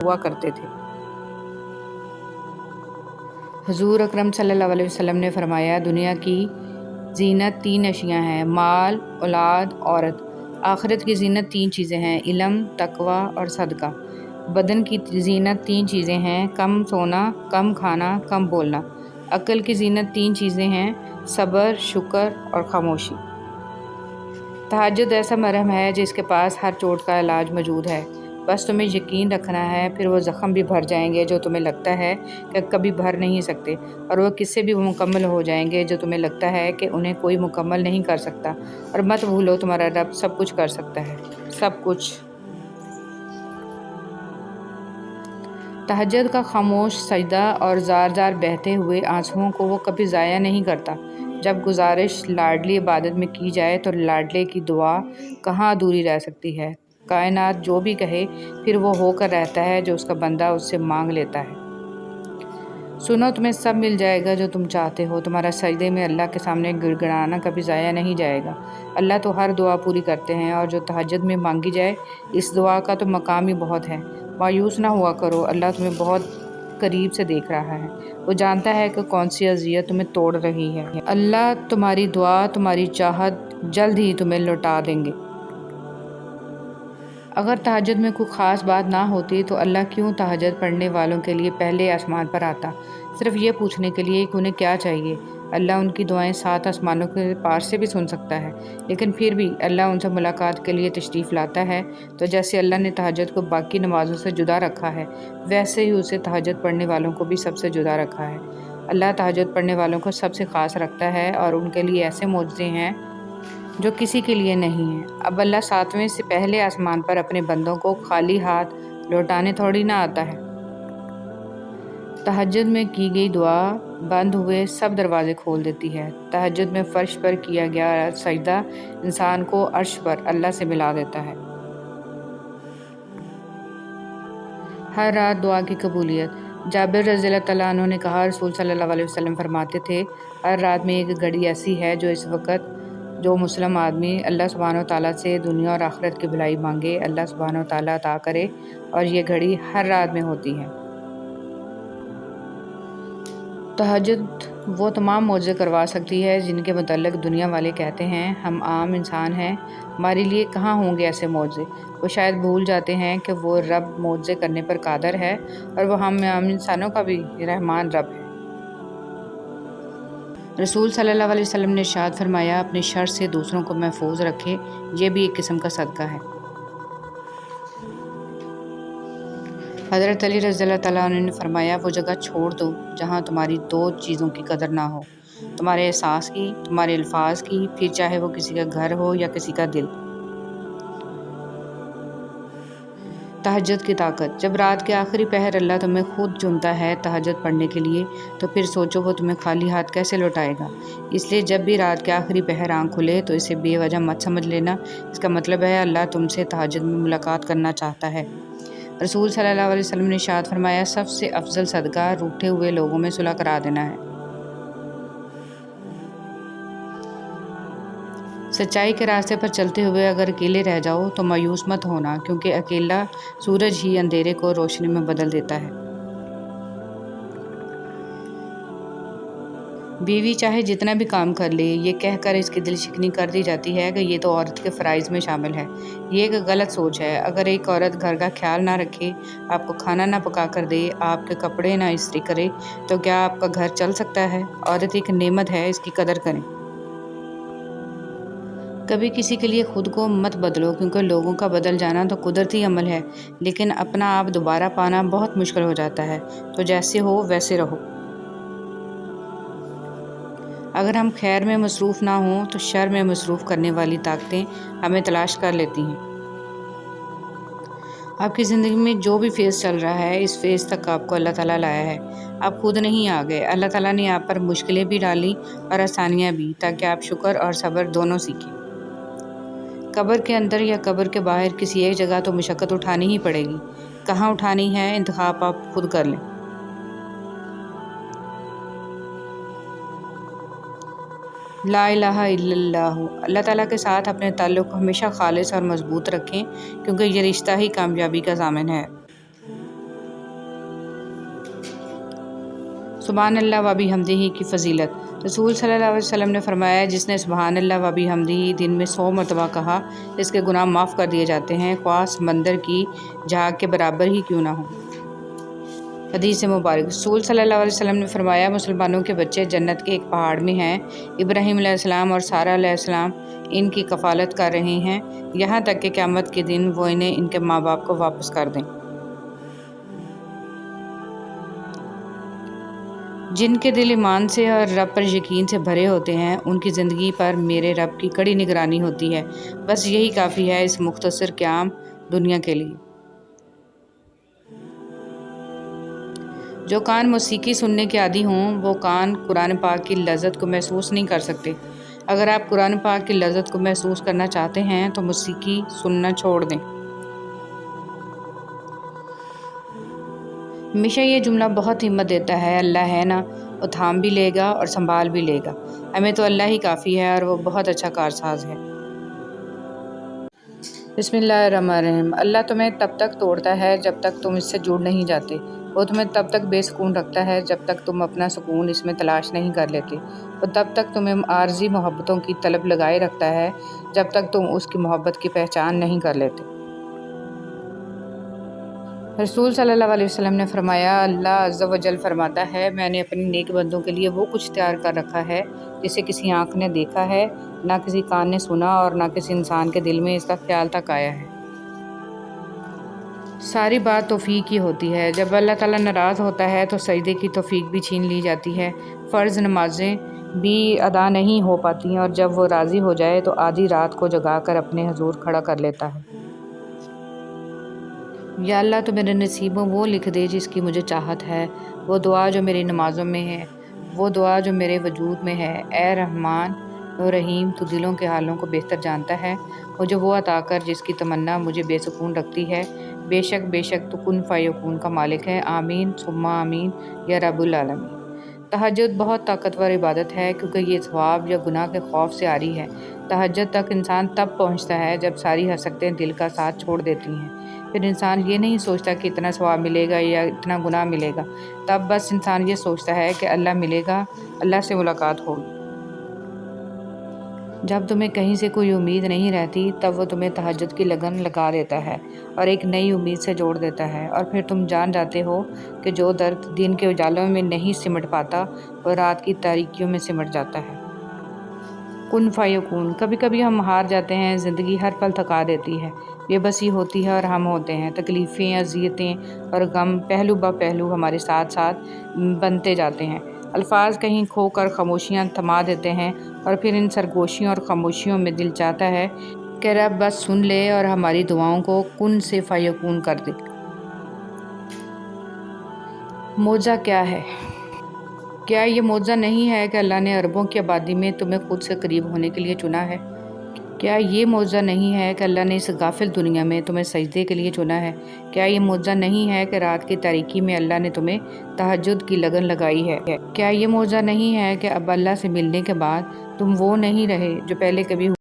ہوا کرتے تھے۔ حضور اکرم صلی اللہ علیہ وسلم نے فرمایا، دنیا کی زینت 3 اشیاء ہیں: مال، اولاد، عورت۔ آخرت کی زینت 3 چیزیں ہیں: علم، تقوی اور صدقہ۔ بدن کی زینت 3 چیزیں ہیں: کم سونا، کم کھانا، کم بولنا۔ عقل کی زینت 3 چیزیں ہیں: صبر، شکر اور خاموشی۔ تہجد ایسا مرہم ہے جس کے پاس ہر چوٹ کا علاج موجود ہے، بس تمہیں یقین رکھنا ہے، پھر وہ زخم بھی بھر جائیں گے جو تمہیں لگتا ہے کہ کبھی بھر نہیں سکتے، اور وہ قصے بھی مکمل ہو جائیں گے جو تمہیں لگتا ہے کہ انہیں کوئی مکمل نہیں کر سکتا، اور مت بھولو تمہارا رب سب کچھ کر سکتا ہے، سب کچھ۔ تہجد کا خاموش سجدہ اور زار زار بہتے ہوئے آنسوؤں کو وہ کبھی ضائع نہیں کرتا۔ جب گزارش لاڈلی عبادت میں کی جائے تو لاڈلے کی دعا کہاں ادھوری رہ سکتی ہے؟ کائنات جو بھی کہے پھر وہ ہو کر رہتا ہے جو اس کا بندہ اس سے مانگ لیتا ہے۔ سنو، تمہیں سب مل جائے گا جو تم چاہتے ہو۔ تمہارا سجدے میں اللہ کے سامنے گڑ گڑانا کبھی ضائع نہیں جائے گا۔ اللہ تو ہر دعا پوری کرتے ہیں، اور جو تہجد میں مانگی جائے اس دعا کا تو مقام ہی بہت ہے۔ مایوس نہ ہوا کرو، اللہ تمہیں بہت قریب سے دیکھ رہا ہے، وہ جانتا ہے کہ کون سی اذیت تمہیں توڑ رہی ہے۔ اللہ تمہاری دعا، تمہاری چاہت جلد ہی تمہیں لوٹا دیں گے۔ اگر تہجد میں کوئی خاص بات نہ ہوتی تو اللہ کیوں تہجد پڑھنے والوں کے لیے پہلے آسمان پر آتا، صرف یہ پوچھنے کے لیے کہ انہیں کیا چاہیے؟ اللہ ان کی دعائیں 7 آسمانوں کے پار سے بھی سن سکتا ہے، لیکن پھر بھی اللہ ان سے ملاقات کے لیے تشریف لاتا ہے۔ تو جیسے اللہ نے تہجد کو باقی نمازوں سے جدا رکھا ہے، ویسے ہی اسے تہجد پڑھنے والوں کو بھی سب سے جدا رکھا ہے۔ اللہ تہجد پڑھنے والوں کو سب سے خاص رکھتا ہے، اور ان کے لیے ایسے معجزے ہیں جو کسی کے لیے نہیں ہیں۔ اب اللہ 7ویں سے پہلے آسمان پر اپنے بندوں کو خالی ہاتھ لوٹانے تھوڑی نہ آتا ہے۔ تہجد میں کی گئی دعا بند ہوئے سب دروازے کھول دیتی ہے۔ تہجد میں فرش پر کیا گیا سجدہ انسان کو عرش پر اللہ سے ملا دیتا ہے۔ ہر رات دعا کی قبولیت۔ جابر رضی اللہ تعالیٰ عنہ نے کہا، رسول صلی اللہ علیہ وسلم فرماتے تھے، ہر رات میں ایک گھڑی ایسی ہے جو اس وقت جو مسلم آدمی اللہ سبحانہ و تعالیٰ سے دنیا اور آخرت کی بھلائی مانگے، اللہ سبحانہ و تعالیٰ عطا کرے، اور یہ گھڑی ہر رات میں ہوتی ہے۔ تہجد وہ تمام معجزے کروا سکتی ہے جن کے متعلق دنیا والے کہتے ہیں ہم عام انسان ہیں، ہمارے لیے کہاں ہوں گے ایسے معجزے۔ وہ شاید بھول جاتے ہیں کہ وہ رب معجزے کرنے پر قادر ہے، اور وہ ہم عام انسانوں کا بھی رحمان رب ہے۔ رسول صلی اللہ علیہ وسلم نے ارشاد فرمایا، اپنے شر سے دوسروں کو محفوظ رکھے، یہ بھی ایک قسم کا صدقہ ہے۔ حضرت علی رضی اللہ تعالیٰ عنہ نے فرمایا، وہ جگہ چھوڑ دو جہاں تمہاری 2 چیزوں کی قدر نہ ہو، تمہارے احساس کی، تمہارے الفاظ کی، پھر چاہے وہ کسی کا گھر ہو یا کسی کا دل۔ تہجد کی طاقت۔ جب رات کے آخری پہر اللہ تمہیں خود چنتا ہے تہجد پڑھنے کے لیے، تو پھر سوچو وہ تمہیں خالی ہاتھ کیسے لوٹائے گا۔ اس لیے جب بھی رات کے آخری پہر آنکھ کھلے تو اسے بے وجہ مت سمجھ لینا، اس کا مطلب ہے اللہ تم سے تہجد میں ملاقات کرنا چاہتا ہے۔ رسول صلی اللہ علیہ وسلم نے ارشاد فرمایا، سب سے افضل صدقہ روٹھے ہوئے لوگوں میں صلح کرا دینا ہے۔ سچائی کے راستے پر چلتے ہوئے اگر اکیلے رہ جاؤ تو مایوس مت ہونا، کیونکہ اکیلا سورج ہی اندھیرے کو روشنی میں بدل دیتا ہے۔ بیوی چاہے جتنا بھی کام کر لے، یہ کہہ کر اس کی دل شکنی کر دی جاتی ہے کہ یہ تو عورت کے فرائض میں شامل ہے۔ یہ ایک غلط سوچ ہے۔ اگر ایک عورت گھر کا خیال نہ رکھے، آپ کو کھانا نہ پکا کر دے، آپ کے کپڑے نہ استری کرے، تو کیا آپ کا گھر چل سکتا ہے؟ عورت ایک نعمت ہے، اس کی قدر کریں۔ کبھی کسی کے لیے خود کو مت بدلو، کیونکہ لوگوں کا بدل جانا تو قدرتی عمل ہے، لیکن اپنا آپ دوبارہ پانا بہت مشکل ہو جاتا ہے۔ تو جیسے ہو ویسے رہو۔ اگر ہم خیر میں مصروف نہ ہوں تو شر میں مصروف کرنے والی طاقتیں ہمیں تلاش کر لیتی ہیں۔ آپ کی زندگی میں جو بھی فیز چل رہا ہے، اس فیز تک آپ کو اللہ تعالیٰ لایا ہے، آپ خود نہیں آ گئے۔ اللہ تعالیٰ نے آپ پر مشکلیں بھی ڈالیں اور آسانیاں بھی، تاکہ آپ شکر اور صبر دونوں سیکھیں۔ قبر کے اندر یا قبر کے باہر کسی ایک جگہ تو مشقت اٹھانی ہی پڑے گی۔ کہاں اٹھانی ہے، انتخاب آپ خود کر لیں۔ لا الہ الا اللہ۔ اللہ تعالیٰ کے ساتھ اپنے تعلق ہمیشہ خالص اور مضبوط رکھیں، کیونکہ یہ رشتہ ہی کامیابی کا ضامن ہے۔ سبحان اللہ و بحمدہ کی فضیلت۔ رسول صلی اللہ علیہ وسلم نے فرمایا، جس نے سبحان اللہ و بحمدہ دن میں 100 مرتبہ کہا، اس کے گناہ معاف کر دیے جاتے ہیں، خواہ سمندر کی جھاگ کے برابر ہی کیوں نہ ہو۔ حدیث مبارک۔ رسول صلی اللہ علیہ وسلم نے فرمایا، مسلمانوں کے بچے جنت کے ایک پہاڑ میں ہیں، ابراہیم علیہ السلام اور سارہ علیہ السلام ان کی کفالت کر رہے ہیں، یہاں تک کہ قیامت کے دن وہ انہیں ان کے ماں باپ کو واپس کر دیں۔ جن کے دل ایمان سے اور رب پر یقین سے بھرے ہوتے ہیں، ان کی زندگی پر میرے رب کی کڑی نگرانی ہوتی ہے، بس یہی کافی ہے اس مختصر قیام دنیا کے لیے۔ جو کان موسیقی سننے کے عادی ہوں، وہ کان قرآن پاک کی لذت کو محسوس نہیں کر سکتے۔ اگر آپ قرآن پاک کی لذت کو محسوس کرنا چاہتے ہیں تو موسیقی سننا چھوڑ دیں۔ ہمیشہ یہ جملہ بہت ہمت دیتا ہے، اللہ ہے نا، وہ تھام بھی لے گا اور سنبھال بھی لے گا، ہمیں تو اللہ ہی کافی ہے اور وہ بہت اچھا کارساز ہے۔ بسم اللہ الرحمن الرحیم۔ اللہ تمہیں تب تک توڑتا ہے جب تک تم اس سے جڑ نہیں جاتے، وہ تمہیں تب تک بے سکون رکھتا ہے جب تک تم اپنا سکون اس میں تلاش نہیں کر لیتے، وہ تب تک تمہیں عارضی محبتوں کی طلب لگائے رکھتا ہے جب تک تم اس کی محبت کی پہچان نہیں کر لیتے۔ رسول صلی اللہ علیہ وسلم نے فرمایا، اللہ عز و جل فرماتا ہے، میں نے اپنے نیک بندوں کے لیے وہ کچھ تیار کر رکھا ہے جسے کسی آنکھ نے دیکھا ہے، نہ کسی کان نے سنا اور نہ کسی انسان کے دل میں اس کا خیال تک آیا ہے۔ ساری بات توفیق کی ہوتی ہے۔ جب اللہ تعالیٰ ناراض ہوتا ہے تو سجدے کی توفیق بھی چھین لی جاتی ہے، فرض نمازیں بھی ادا نہیں ہو پاتی ہیں، اور جب وہ راضی ہو جائے تو آدھی رات کو جگا کر اپنے حضور کھڑا کر لیتا ہے۔ یا اللہ تو میرے نصیبوں وہ لکھ دے جس کی مجھے چاہت ہے، وہ دعا جو میری نمازوں میں ہے، وہ دعا جو میرے وجود میں ہے۔ اے رحمان و رحیم، تو دلوں کے حالوں کو بہتر جانتا ہے، مجھے وہ عطا کر جس کی تمنا مجھے بے سکون رکھتی ہے۔ بے شک تو کن فیکون کا مالک ہے۔ آمین ثم آمین یا رب العالمین۔ تہجد بہت طاقتور عبادت ہے کیونکہ یہ ثواب یا گناہ کے خوف سے عاری ہے۔ تہجد تک انسان تب پہنچتا ہے جب ساری حسرتیں دل کا ساتھ چھوڑ دیتی ہیں، پھر انسان یہ نہیں سوچتا کہ اتنا ثواب ملے گا یا اتنا گناہ ملے گا، تب بس انسان یہ سوچتا ہے کہ اللہ ملے گا، اللہ سے ملاقات ہوگی۔ جب تمہیں کہیں سے کوئی امید نہیں رہتی تب وہ تمہیں تہجد کی لگن لگا دیتا ہے اور ایک نئی امید سے جوڑ دیتا ہے، اور پھر تم جان جاتے ہو کہ جو درد دن کے اجالوں میں نہیں سمٹ پاتا وہ رات کی تاریکیوں میں سمٹ جاتا ہے۔ کن فیکون۔ کبھی کبھی ہم ہار جاتے ہیں، زندگی ہر پل تھکا دیتی ہے، بے بسی ہوتی ہے اور ہم ہوتے ہیں، تکلیفیں، اذیتیں اور غم پہلو بہ پہلو ہمارے ساتھ ساتھ بنتے جاتے ہیں۔ الفاظ کہیں کھو کر خاموشیاں تھما دیتے ہیں، اور پھر ان سرگوشیوں اور خاموشیوں میں دل چاہتا ہے کہ رب بس سن لے اور ہماری دعاؤں کو کن سے فیکون کر دے۔ معجزہ کیا ہے؟ کیا یہ معجزہ نہیں ہے کہ اللہ نے عربوں کی آبادی میں تمہیں خود سے قریب ہونے کے لیے چنا ہے؟ کیا یہ معجزہ نہیں ہے کہ اللہ نے اس غافل دنیا میں تمہیں سجدے کے لیے چنا ہے؟ کیا یہ معجزہ نہیں ہے کہ رات کی تاریکی میں اللہ نے تمہیں تہجد کی لگن لگائی ہے؟ کیا یہ معجزہ نہیں ہے کہ اب اللہ سے ملنے کے بعد تم وہ نہیں رہے جو پہلے کبھی